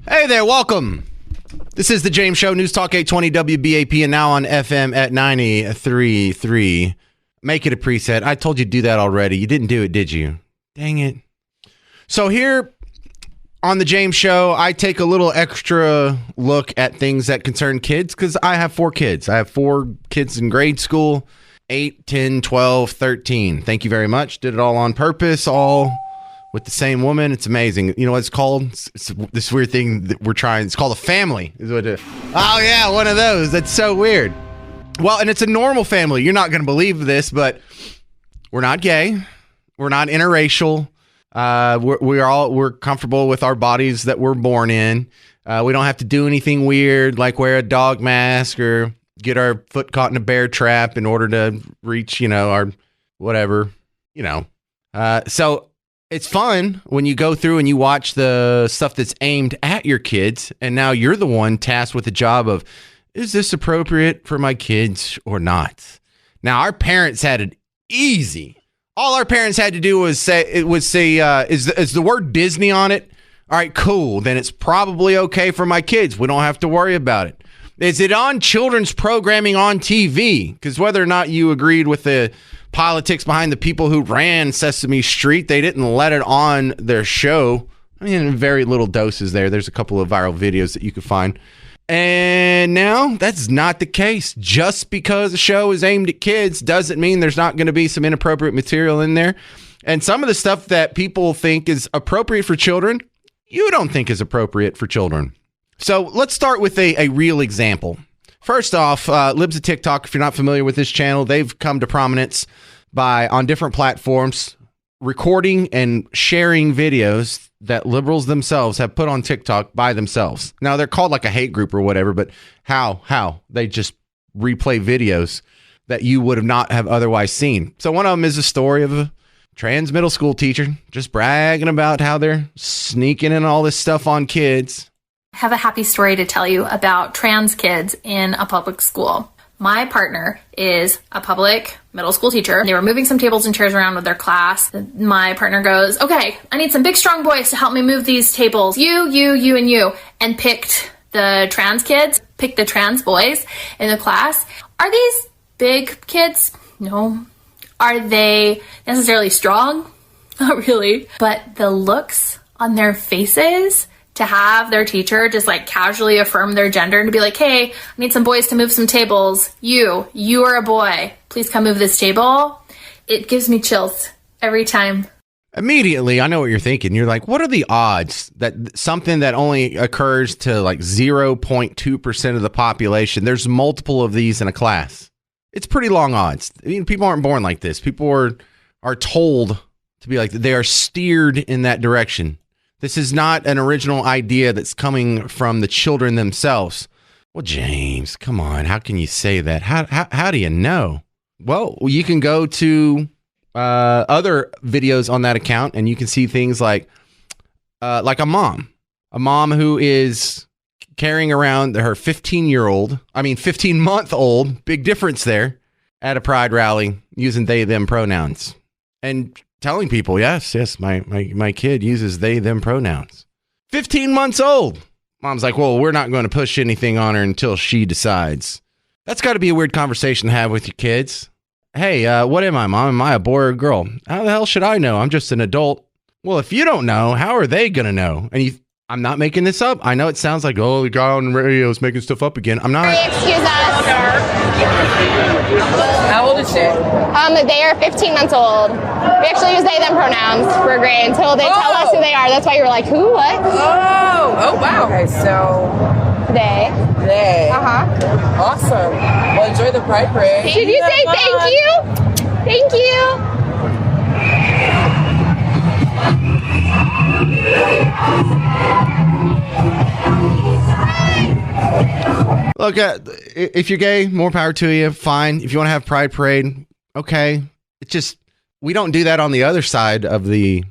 Hey there, welcome. This is the James Show, News Talk 820 WBAP, and now on FM at 93.3. Make it a preset. I told you to do that already. You didn't do it, did you? Dang it. So here on the James Show, I take a little extra look at things that concern kids because I have 4 kids. I have 4 kids in grade school, 8, 10, 12, 13. Thank you very much. Did it all on purpose, all with the same woman. It's amazing. You know what it's called? It's this weird thing that we're trying. It's called a family. Oh, yeah, one of those. That's so weird. Well, and it's a normal family. You're not going to believe this, but we're not gay. We're not interracial. We're comfortable with our bodies that we're born in. We don't have to do anything weird like wear a dog mask or get our foot caught in a bear trap in order to reach, our whatever, So it's fun when you go through and you watch the stuff that's aimed at your kids, and now you're the one tasked with the job of, is this appropriate for my kids or not? Now, our parents had it easy. All our parents had to do was say, is the word Disney on it? All right, cool. Then it's probably okay for my kids. We don't have to worry about it. Is it on children's programming on TV? Because whether or not you agreed with the politics behind the people who ran Sesame Street, they didn't let it on their show. I mean, in very little doses there. There's a couple of viral videos that you could find. And now that's not the case. Just because a show is aimed at kids doesn't mean there's not going to be some inappropriate material in there. And some of the stuff that people think is appropriate for children, you don't think is appropriate for children. So let's start with a real example. First off, Libs of TikTok, if you're not familiar with this channel, they've come to prominence on different platforms, recording and sharing videos that liberals themselves have put on TikTok by themselves. Now, they're called like a hate group or whatever, but how? They just replay videos that you would not have otherwise seen. So one of them is a story of a trans middle school teacher just bragging about how they're sneaking in all this stuff on kids. I have a happy story to tell you about trans kids in a public school. My partner is a public middle school teacher. They were moving some tables and chairs around with their class. My partner goes, okay, I need some big, strong boys to help me move these tables. You, and you. And picked the trans kids, picked the trans boys in the class. Are these big kids? No. Are they necessarily strong? Not really. But the looks on their faces to have their teacher just like casually affirm their gender and to be like, hey, I need some boys to move some tables. You are a boy. Please come move this table. It gives me chills every time. Immediately, I know what you're thinking. You're like, what are the odds that something that only occurs to like 0.2% of the population, there's multiple of these in a class? It's pretty long odds. I mean, people aren't born like this. People are told to be like, they are steered in that direction. This is not an original idea that's coming from the children themselves. Well, James, come on. How can you say that? How do you know? Well, you can go to other videos on that account, and you can see things like a mom who is carrying around her 15-month-old, big difference there, at a pride rally using they, them pronouns. And telling people, yes, my kid uses they, them pronouns. 15 months old. Mom's like, well, we're not going to push anything on her until she decides. That's got to be a weird conversation to have with your kids. Hey, what am I, Mom? Am I a boy or a girl? How the hell should I know? I'm just an adult. Well, if you don't know, how are they going to know? And I'm not making this up. I know it sounds like, oh, the guy on the radio is making stuff up again. I'm not. Excuse us. How old is she? They are 15 months old. We actually use they, them pronouns for grade until they tell us who they are. That's why you were like, who, what? Oh, wow. Okay, so They. Uh-huh. Awesome. Well, enjoy the Pride Parade. Should you say thank you? Thank you. Look, if you're gay, more power to you. Fine. If you want to have Pride Parade, okay. It's just, we don't do that on the other side of the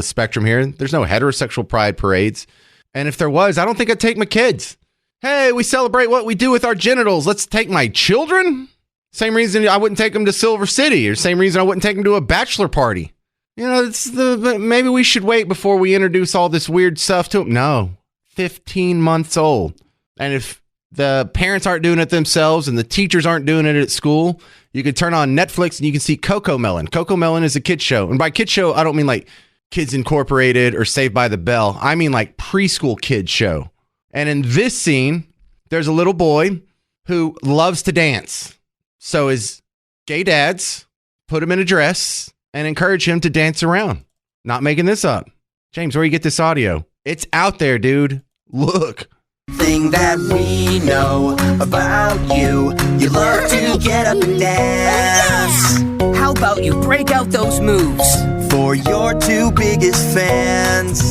spectrum here. There's no heterosexual Pride Parades. And if there was, I don't think I'd take my kids. Hey, we celebrate what we do with our genitals. Let's take my children? Same reason I wouldn't take them to Silver City, or same reason I wouldn't take them to a bachelor party. You know, maybe we should wait before we introduce all this weird stuff to them. No, 15 months old. And if the parents aren't doing it themselves and the teachers aren't doing it at school, you can turn on Netflix and you can see Coco Melon. Coco Melon is a kid show. And by kid show, I don't mean like Kids Incorporated or Saved by the Bell. I mean like preschool kid show. And in this scene, there's a little boy who loves to dance. So his gay dads put him in a dress and encourage him to dance around. Not making this up. James, where you get this audio? It's out there, dude. Look. Thing that we know about you. You love to get up and dance. How about you break out those moves? For your two biggest fans.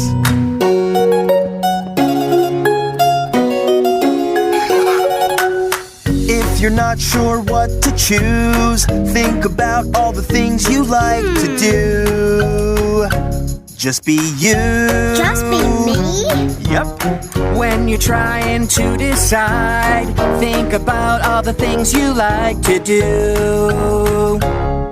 If you're not sure what to choose, think about all the things you like to do. Just be you. Just be me? Yep. When you're trying to decide, think about all the things you like to do.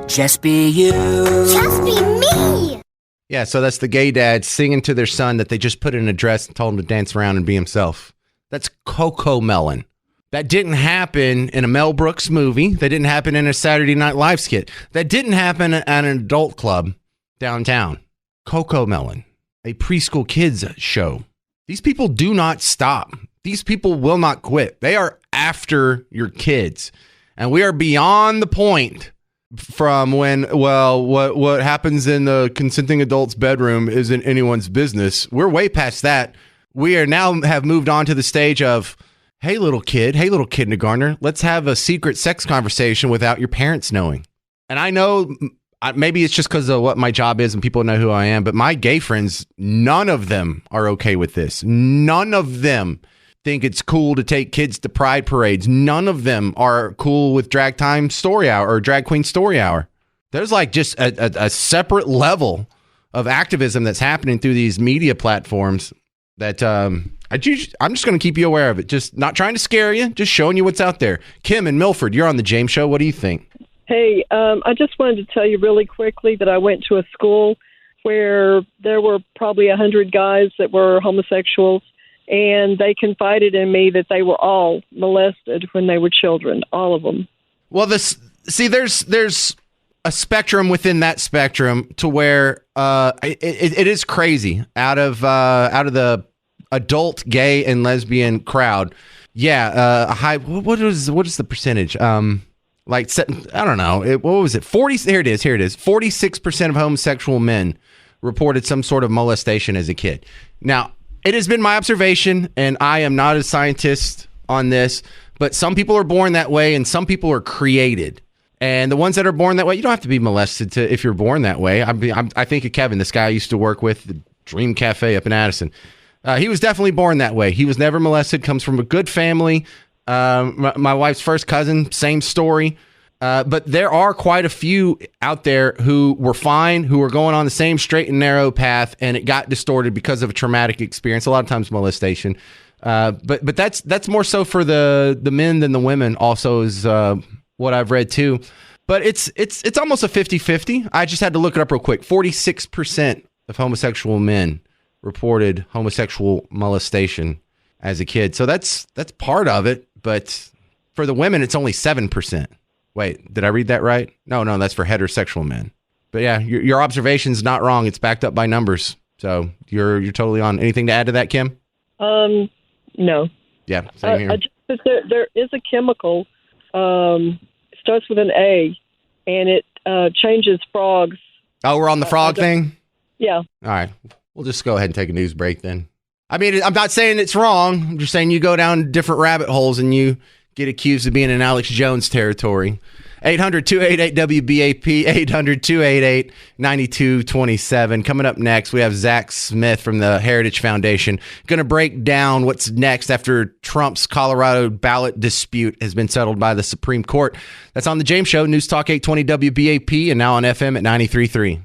Just be you. Just be me! Yeah, so that's the gay dad singing to their son that they just put in a dress and told him to dance around and be himself. That's Coco Melon. That didn't happen in a Mel Brooks movie. That didn't happen in a Saturday Night Live skit. That didn't happen at an adult club downtown. Coco Melon, a preschool kids show. These people do not stop. These people will not quit. They are after your kids. And we are beyond the point from when, well, what happens in the consenting adult's bedroom isn't anyone's business. We're way past that. We are now have moved on to the stage of, hey, little kindergartner, let's have a secret sex conversation without your parents knowing. And I know maybe it's just because of what my job is and people know who I am, but my gay friends, none of them are okay with this. None of them think it's cool to take kids to pride parades. None of them are cool with drag time story hour or drag queen story hour. There's like just a separate level of activism that's happening through these media platforms that I'm just going to keep you aware of it. Just not trying to scare you, just showing you what's out there. Kim in Milford, you're on the James Show. What do you think? Hey, I just wanted to tell you really quickly that I went to a school where there were probably 100 guys that were homosexuals, and they confided in me that they were all molested when they were children, all of them. Well, there's a spectrum within that spectrum to where it is crazy out of the adult gay and lesbian crowd. Yeah, a high. What is the percentage? I don't know. What was it? 40. Here it is. 46% of homosexual men reported some sort of molestation as a kid. Now, it has been my observation, and I am not a scientist on this, but some people are born that way and some people are created. And the ones that are born that way, you don't have to be molested if you're born that way. I think of Kevin, this guy I used to work with, the Dream Cafe up in Addison. He was definitely born that way. He was never molested, comes from a good family. My wife's first cousin, same story. But there are quite a few out there who were fine, who were going on the same straight and narrow path, and it got distorted because of a traumatic experience, a lot of times molestation. But that's more so for the men than the women also is what I've read too. But it's almost a 50-50. I just had to look it up real quick. 46% of homosexual men reported homosexual molestation as a kid. So that's part of it. But for the women, it's only 7%. Wait, did I read that right? No, that's for heterosexual men. But yeah, your observation's not wrong. It's backed up by numbers. So you're totally on. Anything to add to that, Kim? No. Yeah, same here. There is a chemical, starts with an A, and it changes frogs. Oh, we're on the frog thing? Yeah. All right. We'll just go ahead and take a news break then. I mean, I'm not saying it's wrong. I'm just saying you go down different rabbit holes and you get accused of being in Alex Jones territory. 800-288-WBAP, 800-288-9227. Coming up next, we have Zach Smith from the Heritage Foundation going to break down what's next after Trump's Colorado ballot dispute has been settled by the Supreme Court. That's on The James Show, News Talk 820 WBAP, and now on FM at 93.3.